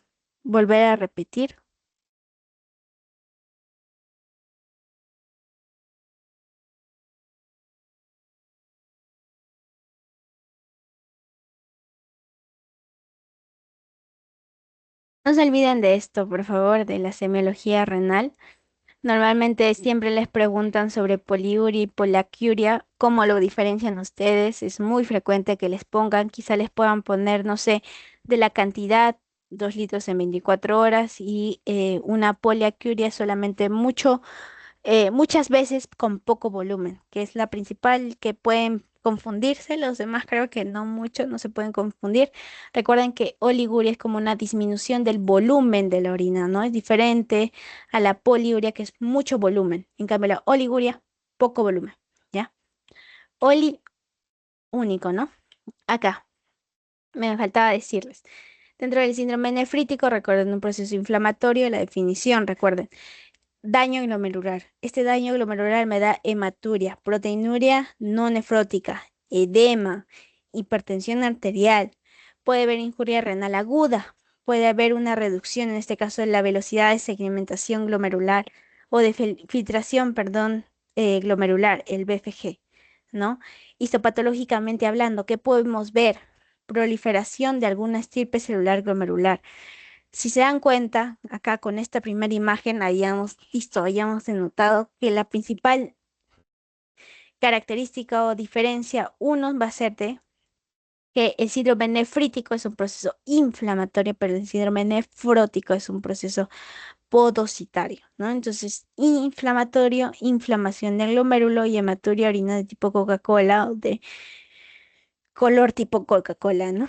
volver a repetir? No se olviden de esto, por favor, de la semiología renal. Normalmente siempre les preguntan sobre poliuria y polaquiuria, cómo lo diferencian ustedes. Es muy frecuente que les pongan, quizá les puedan poner, no sé, de la cantidad, 2 litros en 24 horas y una poliaquiuria solamente muchas veces con poco volumen, que es la principal que pueden confundirse. Los demás creo que no mucho, no se pueden confundir. Recuerden que oliguria es como una disminución del volumen de la orina, ¿no? Es diferente a la poliuria, que es mucho volumen. En cambio, la oliguria, poco volumen, ¿ya? único, ¿no? Acá, me faltaba decirles. Dentro del síndrome nefrítico, recuerden un proceso inflamatorio, la definición, recuerden. Daño glomerular. Este daño glomerular me da hematuria, proteinuria no nefrótica, edema, hipertensión arterial. Puede haber injuria renal aguda. Puede haber una reducción, en este caso, de la velocidad de segmentación glomerular o de filtración, perdón, glomerular, el BFG, ¿no? Histopatológicamente hablando, ¿qué podemos ver? Proliferación de alguna estirpe celular glomerular. Si se dan cuenta, acá con esta primera imagen hayamos visto, hayamos denotado que la principal característica o diferencia, uno va a ser de que el síndrome nefrítico es un proceso inflamatorio, pero el síndrome nefrótico es un proceso podocitario, ¿no? Entonces, inflamatorio, inflamación del glomérulo y hematuria, orina de tipo Coca-Cola o de color tipo Coca-Cola, ¿no?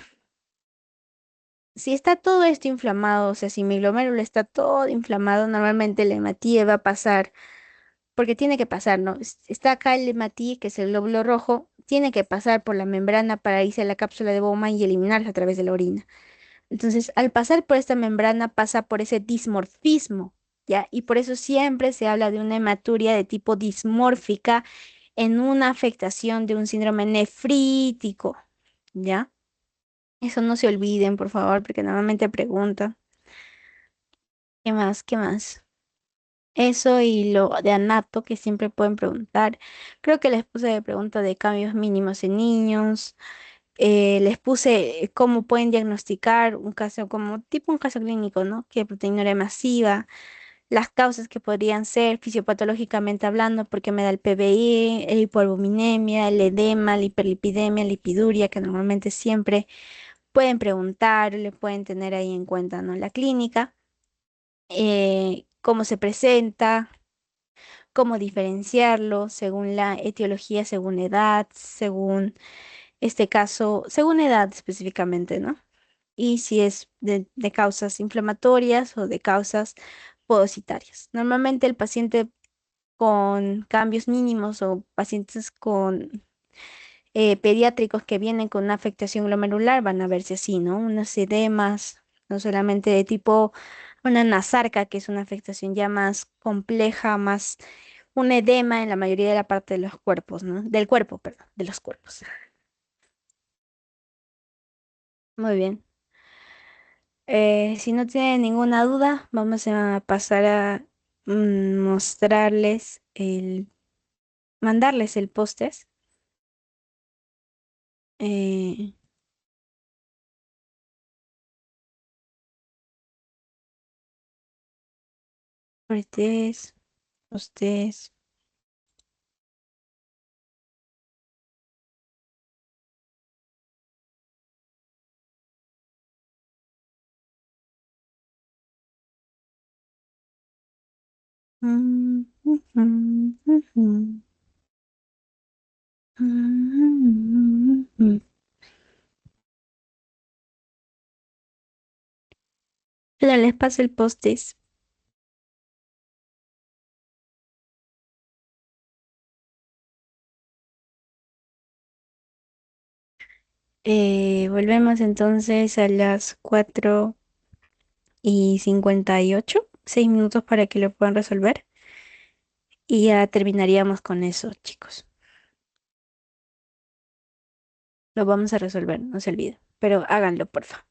Si está todo esto inflamado, o sea, si mi glomérulo está todo inflamado, normalmente la hematía va a pasar, porque tiene que pasar, ¿no? Está acá el hematí, que es el glóbulo rojo, tiene que pasar por la membrana para irse a la cápsula de Bowman y eliminarse a través de la orina. Entonces, al pasar por esta membrana, pasa por ese dismorfismo, ¿ya? Y por eso siempre se habla de una hematuria de tipo dismórfica en una afectación de un síndrome nefrítico, ¿ya? Eso no se olviden, por favor, porque normalmente preguntan. ¿Qué más? ¿Qué más? Eso y lo de anato que siempre pueden preguntar. Creo que les puse de pregunta de cambios mínimos en niños. Les puse cómo pueden diagnosticar un caso como tipo un caso clínico, ¿no? Que proteinuria masiva, las causas que podrían ser fisiopatológicamente hablando, porque me da el PBI, el hipoalbuminemia, el edema, la hiperlipidemia, la lipiduria, que normalmente siempre pueden preguntar, le pueden tener ahí en cuenta, ¿no? La clínica, cómo se presenta, cómo diferenciarlo según la etiología, según edad, según este caso, según edad específicamente, ¿no? Y si es de causas inflamatorias o de causas podocitarias. Normalmente el paciente con cambios mínimos o pacientes con pediátricos que vienen con una afectación glomerular van a verse así, ¿no? Unas edemas, no solamente de tipo una nasarca, que es una afectación ya más compleja, más un edema en la mayoría de la parte de los cuerpos, ¿no? Del cuerpo, perdón, de los cuerpos. Muy bien. Si no tienen ninguna duda, vamos a pasar a mostrarles mandarles el póster. Eh, ustedes, ustedes. Mm, ujú, ujú, ujú. Pero les paso el póster. Volvemos entonces a las 4:58, 6 minutos para que lo puedan resolver. Y ya terminaríamos con eso, chicos. Lo vamos a resolver, no se olviden. Pero háganlo, porfa.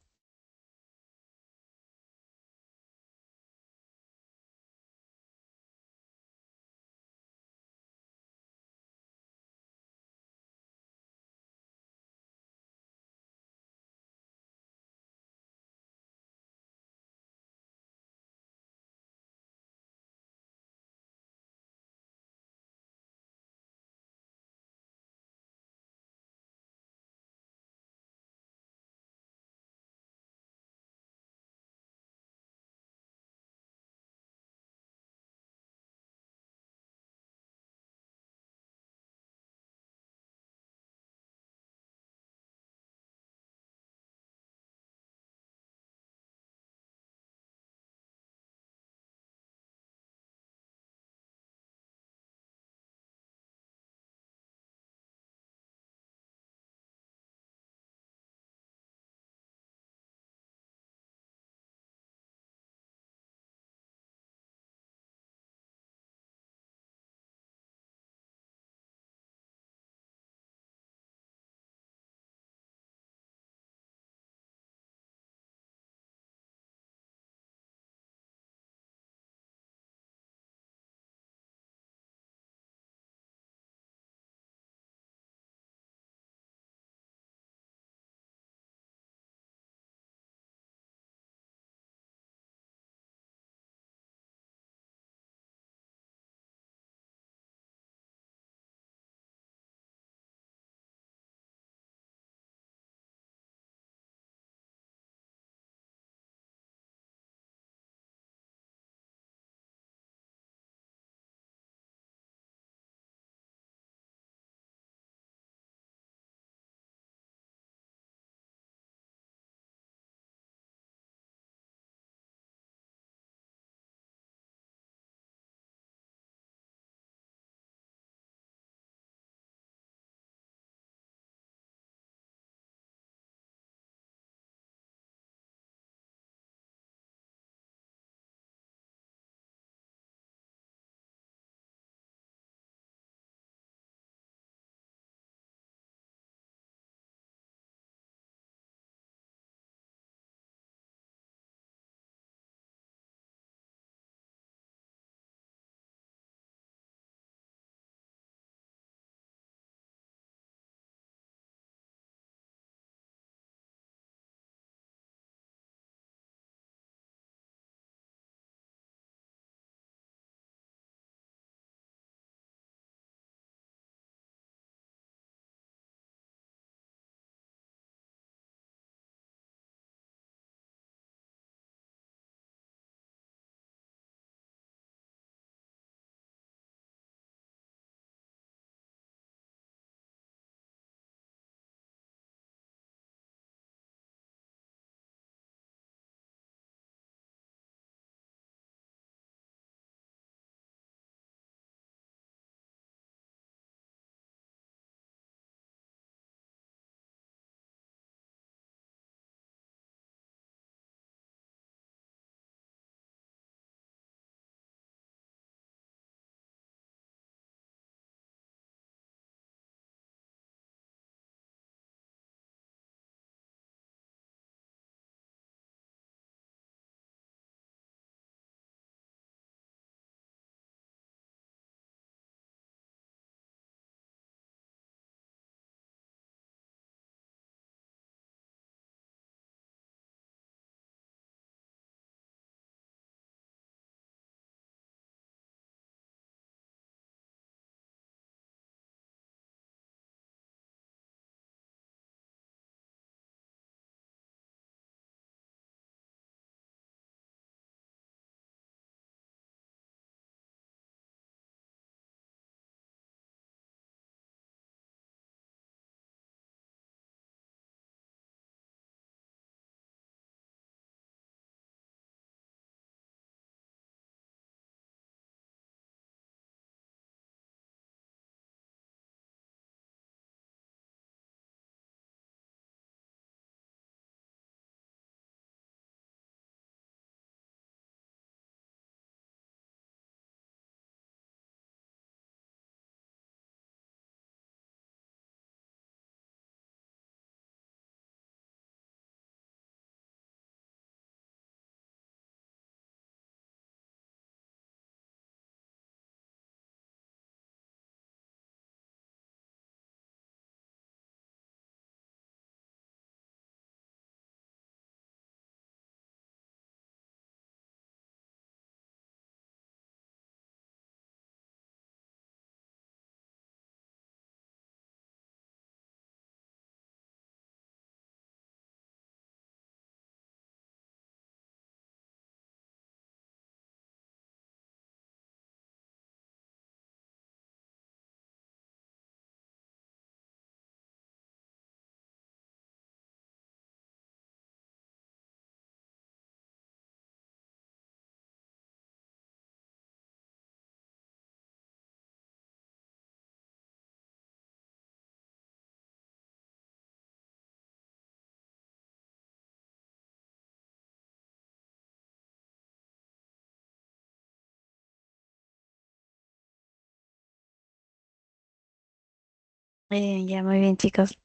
Ya, muy bien, chicos.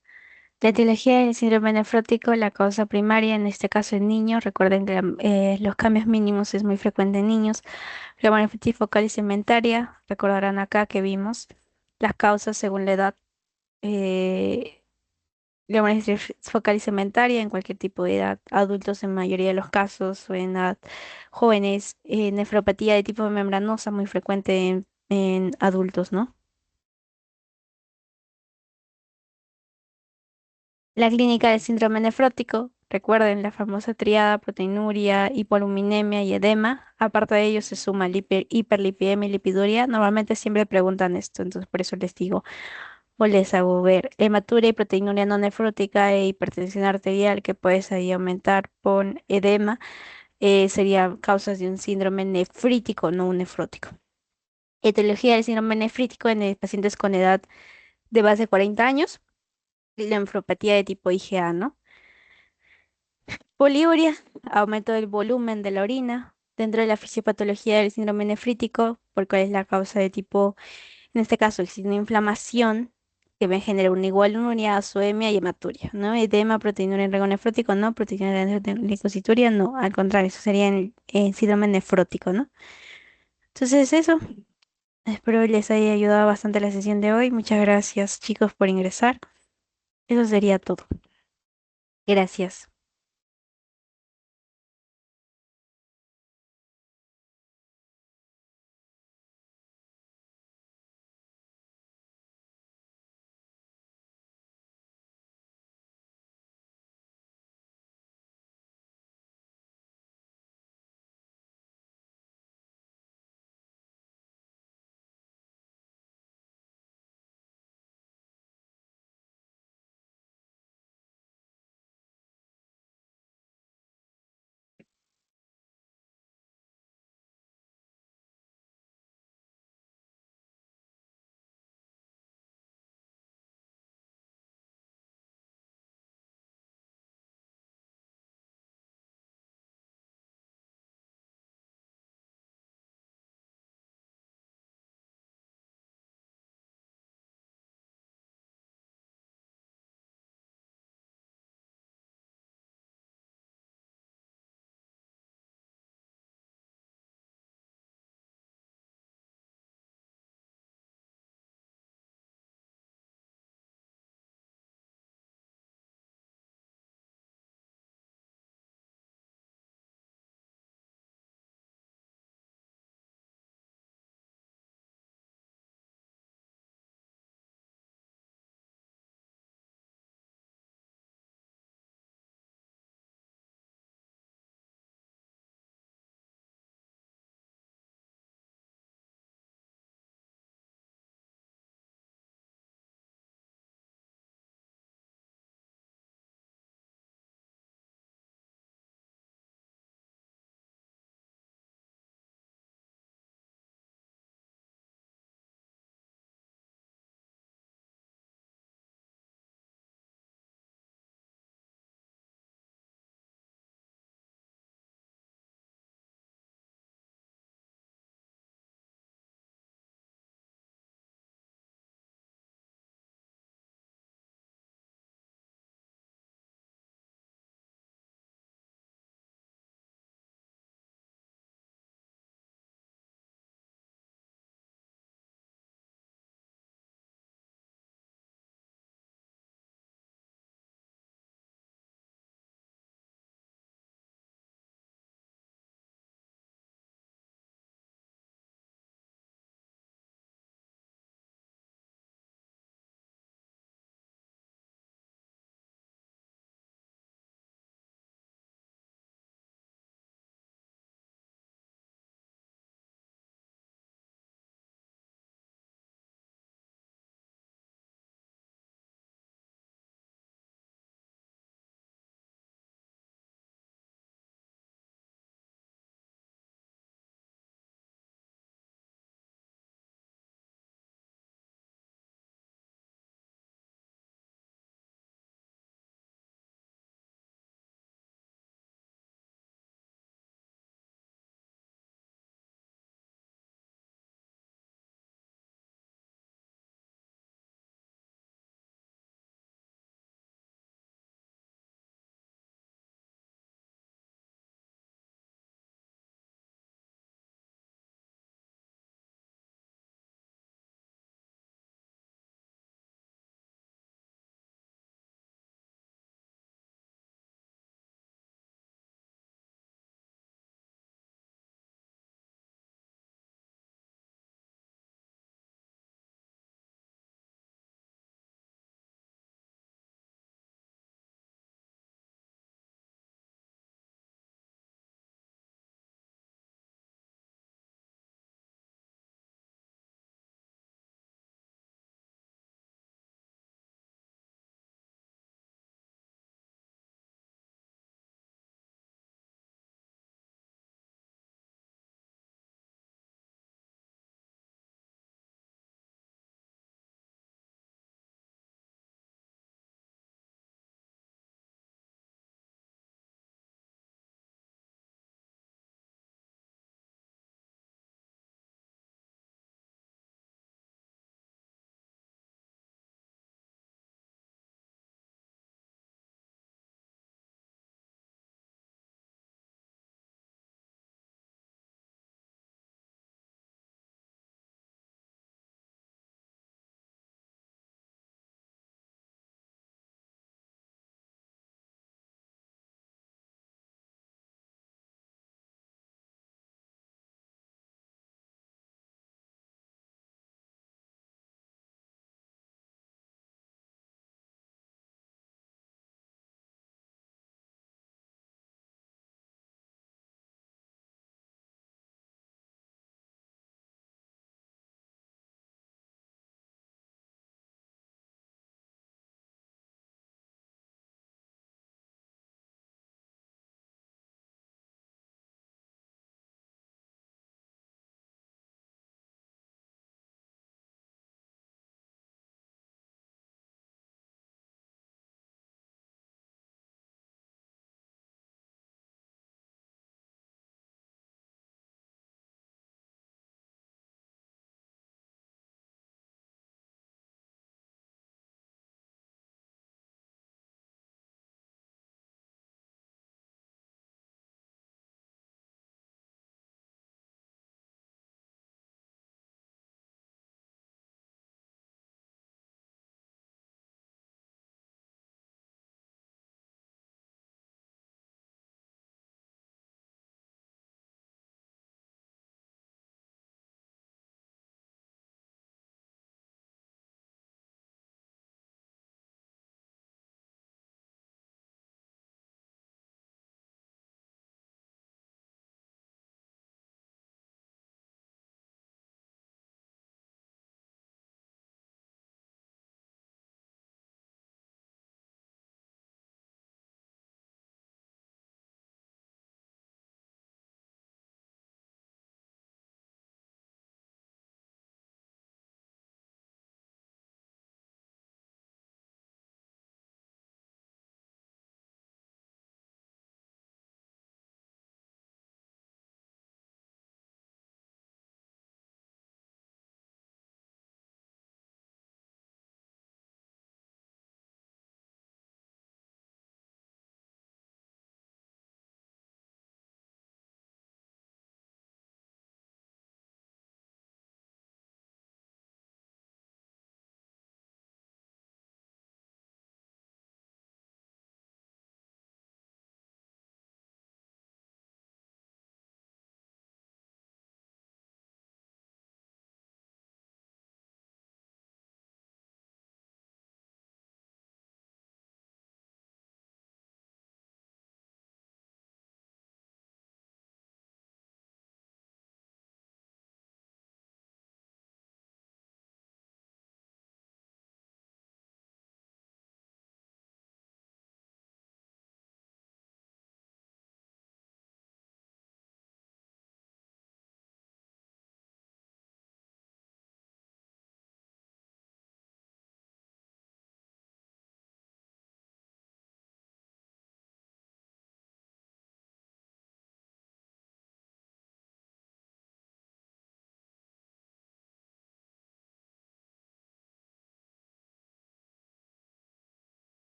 La etiología del síndrome nefrótico, la causa primaria, en este caso en niños, recuerden que los cambios mínimos es muy frecuente en niños. Glomerulonefritis focal y segmentaria, recordarán acá que vimos las causas según la edad. Eh, Glomerulonefritis focal y segmentaria en cualquier tipo de edad, adultos en mayoría de los casos o en edad jóvenes. Nefropatía de tipo membranosa, muy frecuente en adultos, ¿no? La clínica del síndrome nefrótico, recuerden la famosa triada, proteinuria, hipoluminemia y edema. Aparte de ello se suma hiperlipidemia y lipiduria. Normalmente siempre preguntan esto, entonces por eso les digo o les hago ver. Hematuria y proteinuria no nefrótica e hipertensión arterial que puedes ahí aumentar con edema serían causas de un síndrome nefrítico, no un nefrótico. Etiología del síndrome nefrítico en pacientes con edad de más de 40 años, linfopatía de tipo IgA, ¿no? Poliuria, aumento del volumen de la orina. Dentro de la fisiopatología del síndrome nefrítico, por cuál es la causa de tipo, en este caso, existe una inflamación que me genera una igualuria, azoemia y hematuria, ¿no? Edema, proteinuria en riego nefrótico, no. Proteinuria en glicosituria, no. Al contrario, eso sería el síndrome nefrótico, ¿no? Entonces, eso. Espero les haya ayudado bastante la sesión de hoy. Muchas gracias, chicos, por ingresar. Eso sería todo. Gracias.